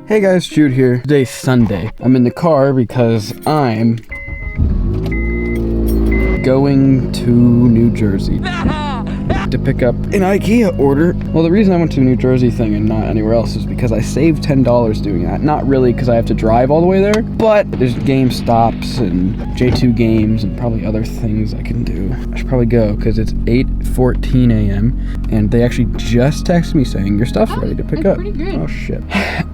Hey guys, Jude here. Today's Sunday. I'm in the car because I'm going to New Jersey to pick up an IKEA order. Well, the reason I went to a New Jersey thing and not anywhere else is because I saved $10 doing that. Not really because I have to drive all the way there, but there's game stops and J2 games and probably other things I can do. I should probably go because it's 8:14 a.m. and they actually just texted me saying your stuff's ready to pick up. Pretty good. Oh shit.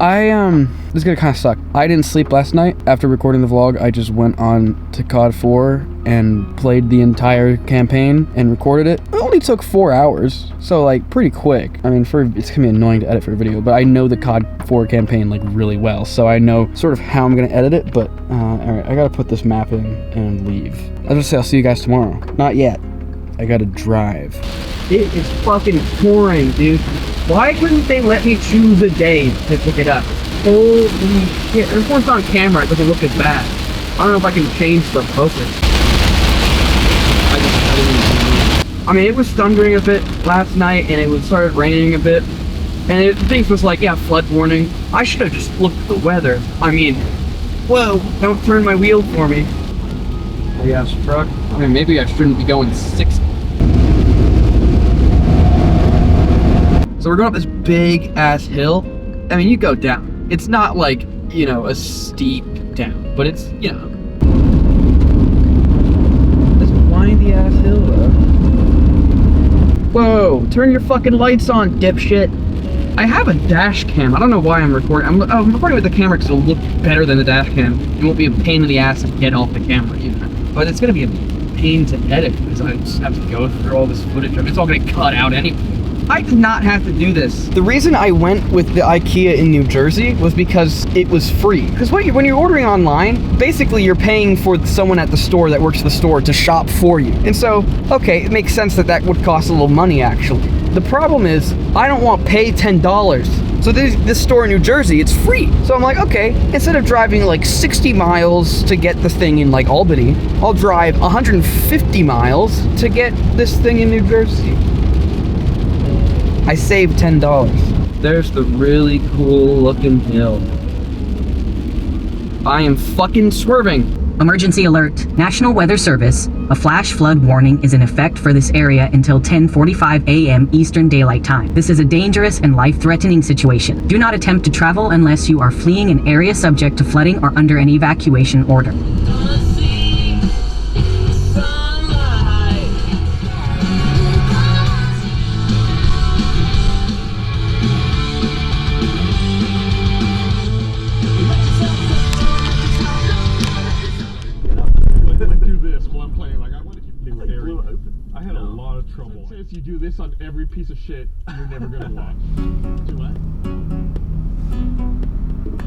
This is gonna kind of suck. I didn't sleep last night. After recording the vlog, I just went on to COD 4 and played the entire campaign and recorded it. It only took 4 hours, so like pretty quick. I mean, it's gonna be annoying to edit for a video, but I know the COD 4 campaign like really well, so I know sort of how I'm gonna edit it. But all right, I gotta put this map in and leave. I'll just say I'll see you guys tomorrow. Not yet. I gotta drive. It is fucking pouring, dude. Why couldn't they let me choose a day to pick it up? Holy shit. Of course on camera it doesn't look as bad. I don't know if I can change the focus. I mean, it was thundering a bit last night and it started raining a bit. And the thing was like, yeah, flood warning. I should have just looked at the weather. I mean, whoa, don't turn my wheel for me. Big ass truck. I mean, maybe I shouldn't be going 60. So we're going up this big ass hill. I mean, you go down. It's not like, you know, a steep down, but it's, you know, this windy ass hill though. Whoa, turn your fucking lights on, dipshit. I have a dash cam. I don't know why I'm recording. I'm recording with the camera because it'll look better than the dash cam. It won't be a pain in the ass to get off the camera, you know. But it's gonna be a pain to edit because I just have to go through all this footage. It's all gonna cut out anyway. I did not have to do this. The reason I went with the IKEA in New Jersey was because it was free. Because when you're ordering online, basically you're paying for someone at the store that works at the store to shop for you. And so, okay, it makes sense that would cost a little money actually. The problem is, I don't want to pay $10. So this store in New Jersey, it's free. So I'm like, okay, instead of driving like 60 miles to get the thing in like Albany, I'll drive 150 miles to get this thing in New Jersey. I saved $10. There's the really cool looking hill. I am fucking swerving. Emergency alert. National Weather Service. A flash flood warning is in effect for this area until 10:45 a.m. Eastern Daylight Time. This is a dangerous and life-threatening situation. Do not attempt to travel unless you are fleeing an area subject to flooding or under an evacuation order. If you do this on every piece of shit, you're never gonna watch. Do what?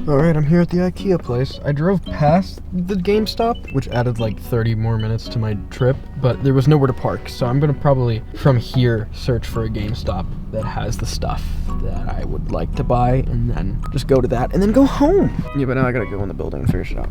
Alright, I'm here at the IKEA place. I drove past the GameStop, which added like 30 more minutes to my trip, but there was nowhere to park, so I'm gonna probably, from here, search for a GameStop that has the stuff that I would like to buy, and then just go to that, and then go home. Yeah, but now I gotta go in the building and figure shit out.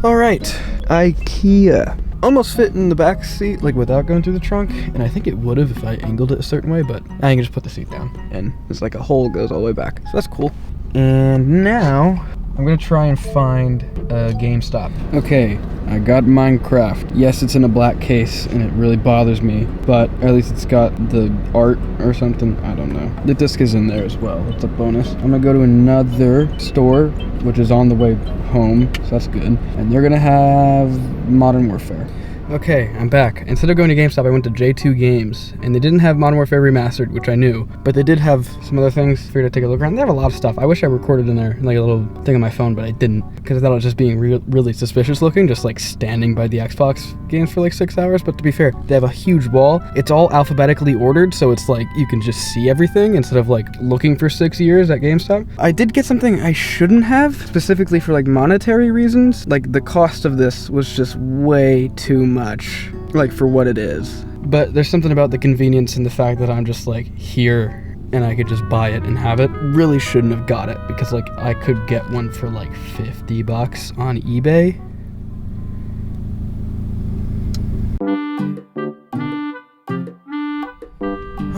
Alright, IKEA. Almost fit in the back seat, like without going through the trunk, and I think it would have if I angled it a certain way, but I can just put the seat down, and it's like a hole goes all the way back, so that's cool. And now, I'm gonna try and find a GameStop. Okay, I got Minecraft. Yes, it's in a black case, and it really bothers me, but at least it's got the art or something, I don't know. The disc is in there as well, it's a bonus. I'm gonna go to another store, which is on the way home, so that's good. And they're gonna have Modern Warfare. Okay, I'm back. Instead of going to GameStop, I went to J2 Games, and they didn't have Modern Warfare Remastered, which I knew, but they did have some other things for you to take a look around. They have a lot of stuff. I wish I recorded in there, like a little thing on my phone, but I didn't, because I thought it was just being really suspicious looking, just like standing by the Xbox games for like 6 hours. But to be fair, they have a huge wall. It's all alphabetically ordered, so it's like you can just see everything instead of like looking for 6 years at GameStop. I did get something I shouldn't have, specifically for like monetary reasons. Like the cost of this was just way too much, like for what it is. But there's something about the convenience and the fact that I'm just like here and I could just buy it and have it. Really shouldn't have got it, because like I could get one for like 50 bucks on eBay.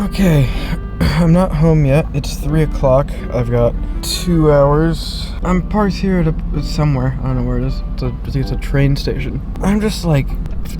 Okay, I'm not home yet. It's 3 o'clock. I've got 2 hours. I'm parked here at somewhere. I don't know where it is. I think it's a train station. I'm just like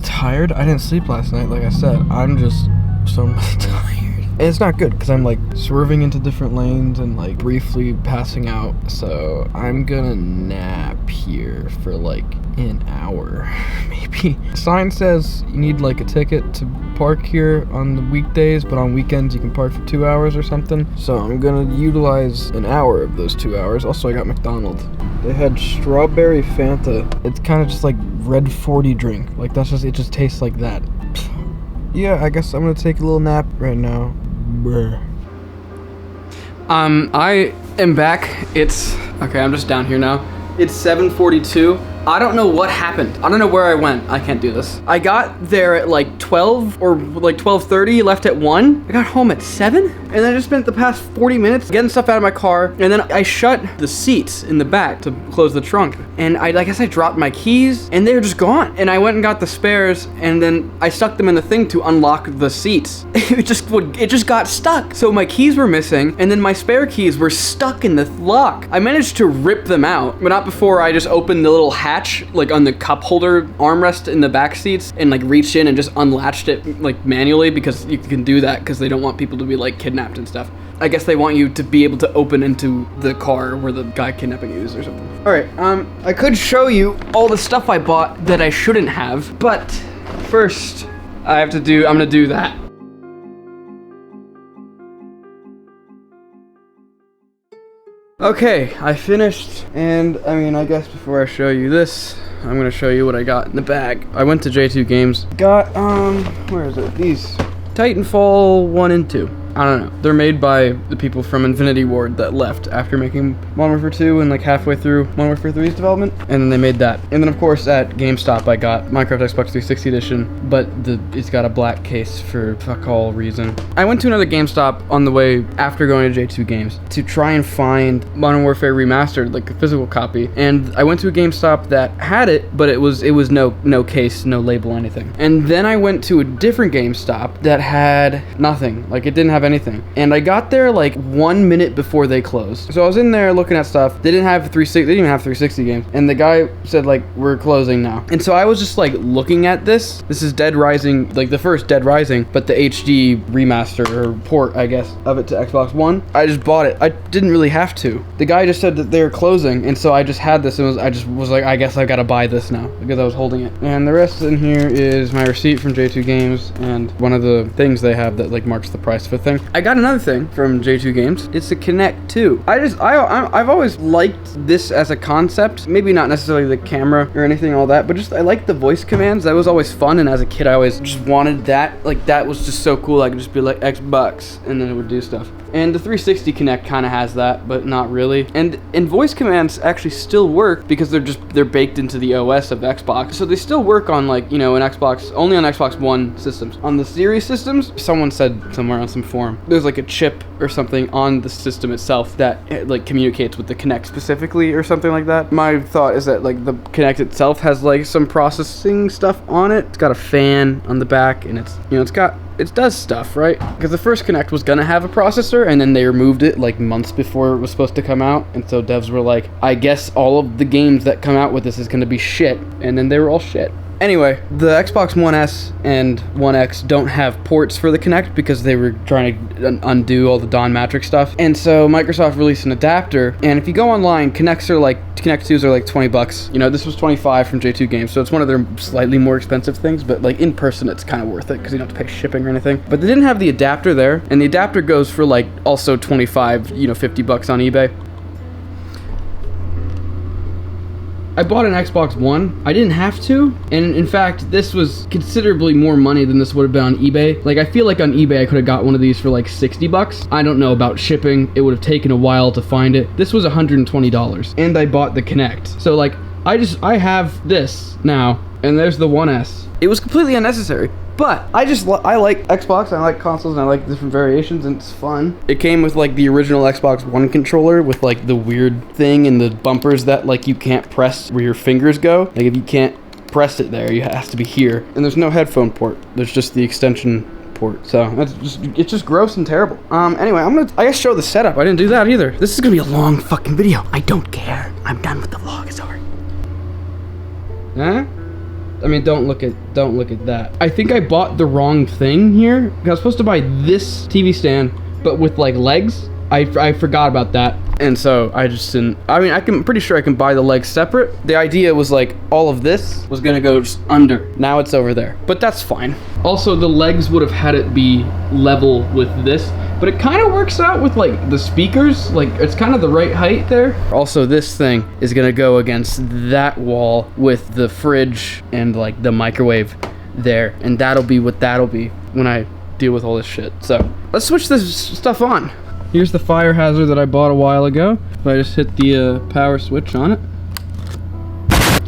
tired. I didn't sleep last night, like I said. I'm just so tired. And it's not good because I'm like swerving into different lanes and like briefly passing out. So I'm gonna nap here for like an hour, maybe. Sign says you need like a ticket to park here on the weekdays, but on weekends you can park for 2 hours or something. So I'm gonna utilize an hour of those 2 hours. Also, I got McDonald's. They had strawberry Fanta. It's kind of just like red 40 drink. Like that's just, it just tastes like that. Yeah, I guess I'm gonna take a little nap right now. Bruh. I am back. It's okay. I'm just down here now. It's 7:42. I don't know what happened. I don't know where I went. I can't do this. I got there at like 12 or like 12:30, left at 1. I got home at 7, and I just spent the past 40 minutes getting stuff out of my car, and then I shut the seats in the back to close the trunk. And I guess I dropped my keys, and they were just gone. And I went and got the spares, and then I stuck them in the thing to unlock the seats. It just got stuck. So my keys were missing, and then my spare keys were stuck in the lock. I managed to rip them out, but not before I just opened the little hatch like on the cup holder armrest in the back seats and like reached in and just unlatched it like manually, because you can do that because they don't want people to be like kidnapped and stuff. I guess they want you to be able to open into the car where the guy kidnapping you is or something. All right, I could show you all the stuff I bought that I shouldn't have, but first I'm gonna do that. Okay, I finished, and I mean, I guess before I show you this, I'm gonna show you what I got in the bag. I went to J2 Games, got, where is it? These Titanfall 1 and 2. I don't know. They're made by the people from Infinity Ward that left after making Modern Warfare 2 and like halfway through Modern Warfare 3's development. And then they made that. And then of course at GameStop I got Minecraft Xbox 360 edition, but it's got a black case for fuck all reason. I went to another GameStop on the way after going to J2 Games to try and find Modern Warfare Remastered, like a physical copy. And I went to a GameStop that had it, but it was no case, no label, anything. And then I went to a different GameStop that had nothing. Like it didn't have anything. And I got there like 1 minute before they closed. So I was in there looking at stuff. They didn't even have 360 games. And the guy said like, we're closing now. And so I was just like looking at this. This is Dead Rising, like the first Dead Rising, but the HD remaster or port, I guess, of it to Xbox One. I just bought it. I didn't really have to. The guy just said that they were closing. And so I just had this and I just was like, I guess I've got to buy this now because I was holding it. And the rest in here is my receipt from J2 Games and one of the things they have that like marks the price of a thing. I got another thing from J2 Games. It's the Kinect 2. I've always liked this as a concept. Maybe not necessarily the camera or anything, all that, but just I like the voice commands. That was always fun, and as a kid I always just wanted that. Like that was just so cool. I could just be like Xbox and then it would do stuff. And the 360 Kinect kind of has that, but not really. And voice commands actually still work because they're baked into the OS of Xbox. So they still work on like, you know, only on Xbox One systems. On the Series systems, someone said somewhere on some forum, there's like a chip or something on the system itself that like communicates with the Kinect specifically or something like that. My thought is that like the Kinect itself has like some processing stuff on it. It's got a fan on the back and it's, you know, it does stuff, right? Because the first Kinect was gonna have a processor and then they removed it like months before it was supposed to come out. And so devs were like, I guess all of the games that come out with this is gonna be shit. And then they were all shit. Anyway, the Xbox One S and One X don't have ports for the Kinect because they were trying to undo all the Don Matrix stuff. And so Microsoft released an adapter, and if you go online, Kinect 2s are like $20. You know, this was $25 from J2 Games, so it's one of their slightly more expensive things, but like in person it's kind of worth it because you don't have to pay shipping or anything. But they didn't have the adapter there, and the adapter goes for like also $25, you know, $50 on eBay. I bought an Xbox One. I didn't have to, and in fact, this was considerably more money than this would have been on eBay. Like, I feel like on eBay I could have got one of these for like $60. I don't know about shipping. It would have taken a while to find it. This was $120, and I bought the Kinect. So like, I have this now, and there's the One S. It was completely unnecessary. But I like Xbox, and I like consoles, and I like different variations, and it's fun. It came with like the original Xbox One controller with like the weird thing and the bumpers that like you can't press where your fingers go. Like if you can't press it there, it has to be here. And there's no headphone port. There's just the extension port. So it's just gross and terrible. Anyway, I gotta show the setup. I didn't do that either. This is gonna be a long fucking video. I don't care. I'm done with the vlog. It's over. Huh? I mean, don't look at that. I think I bought the wrong thing here. I was supposed to buy this TV stand, but with like legs. I forgot about that, and so I just didn't. I mean, I'm pretty sure I can buy the legs separate. The idea was like all of this was gonna go just under. Now it's over there, but that's fine. Also, the legs would have had it be level with this, but it kind of works out with like the speakers. Like it's kind of the right height there. Also, this thing is gonna go against that wall with the fridge and like the microwave there, and that'll be what that'll be when I deal with all this shit. So let's switch this stuff on. Here's the fire hazard that I bought a while ago. I just hit the power switch on it.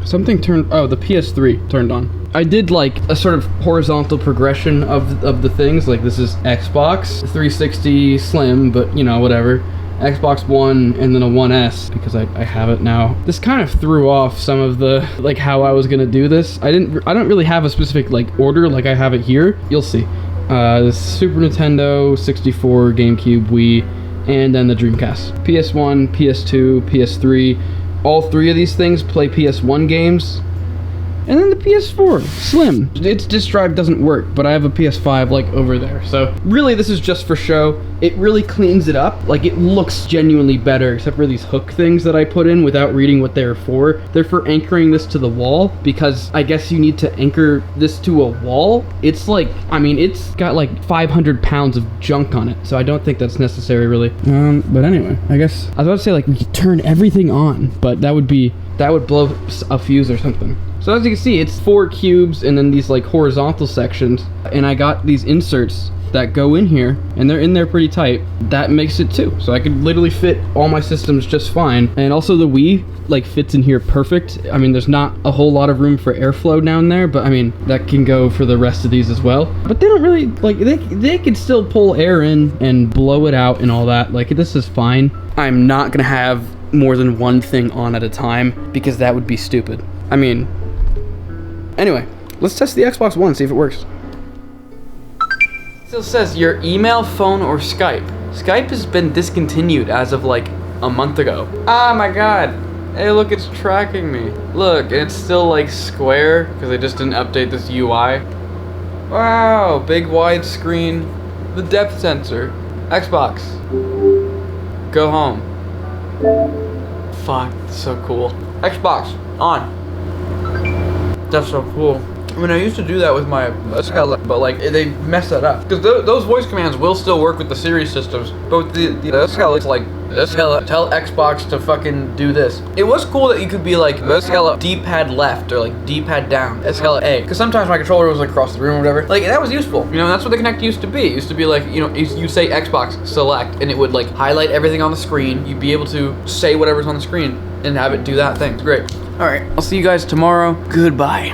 Something turned, oh, the PS3 turned on. I did like a sort of horizontal progression of the things. Like this is Xbox 360 Slim, but you know, whatever. Xbox One and then a 1S because I have it now. This kind of threw off some of the, like how I was gonna do this. I don't really have a specific like order like I have it here. You'll see. The Super Nintendo, 64, GameCube, Wii, and then the Dreamcast. PS1, PS2, PS3. All three of these things play PS1 games. And then the PS4, Slim. Its disk drive doesn't work, but I have a PS5 like over there. So really this is just for show. It really cleans it up. Like it looks genuinely better, except for these hook things that I put in without reading what they're for. They're for anchoring this to the wall because I guess you need to anchor this to a wall. It's like, I mean, it's got like 500 pounds of junk on it. So I don't think that's necessary really. But anyway, I guess I was about to say like we could turn everything on, but that would blow a fuse or something. So as you can see, it's 4 cubes and then these like horizontal sections. And I got these inserts that go in here and they're in there pretty tight. That makes it 2. So I could literally fit all my systems just fine. And also the Wii like fits in here perfect. I mean, there's not a whole lot of room for airflow down there, but I mean, that can go for the rest of these as well. But they don't really, like, they can still pull air in and blow it out and all that. Like, this is fine. I'm not gonna have more than one thing on at a time because that would be stupid. I mean, anyway, let's test the Xbox One, see if it works. Still says your email, phone, or Skype. Skype has been discontinued as of like a month ago. Ah, my God. Hey, look, it's tracking me. Look, and it's still like square because they just didn't update this UI. Wow, big wide screen. The depth sensor. Xbox. Go home. Fuck, that's so cool. Xbox, on. That's so cool. I mean, I used to do that with my but like they messed that up because those voice commands will still work with the Siri systems, but the like tell Xbox to fucking do this. It was cool that you could be like D-pad left or like D-pad down, A, because sometimes my controller was like across the room or whatever. Like that was useful. You know, that's what the Kinect used to be. It used to be like, you know, you say Xbox select and it would like highlight everything on the screen. You'd be able to say whatever's on the screen and have it do that thing. It's great. All right, I'll see you guys tomorrow. Goodbye.